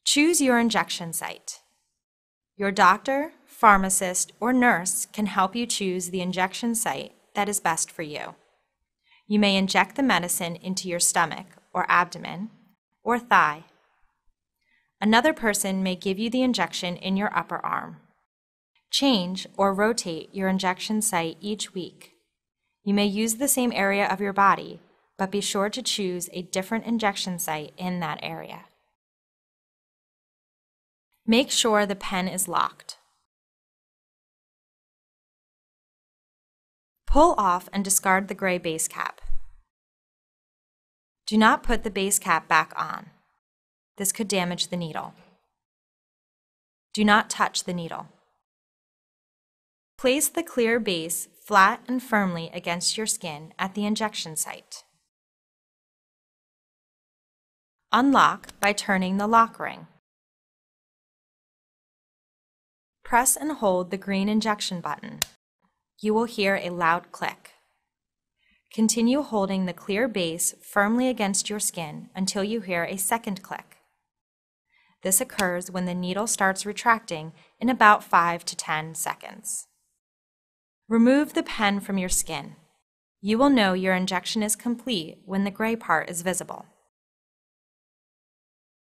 Choose your injection site. Your doctor, pharmacist, or nurse can help you choose the injection site that is best for you. You may inject the medicine into your stomach or abdomen or thigh. Another person may give you the injection in your upper arm. Change or rotate your injection site each week. You may use the same area of your body, but be sure to choose a different injection site in that area. Make sure the pen is locked. Pull off and discard the gray base cap. Do not put the base cap back on. This could damage the needle. Do not touch the needle. Place the clear base flat and firmly against your skin at the injection site. Unlock by turning the lock ring. Press and hold the green injection button. You will hear a loud click. Continue holding the clear base firmly against your skin until you hear a second click. This occurs when the needle starts retracting in about 5 to 10 seconds. Remove the pen from your skin. You will know your injection is complete when the gray part is visible.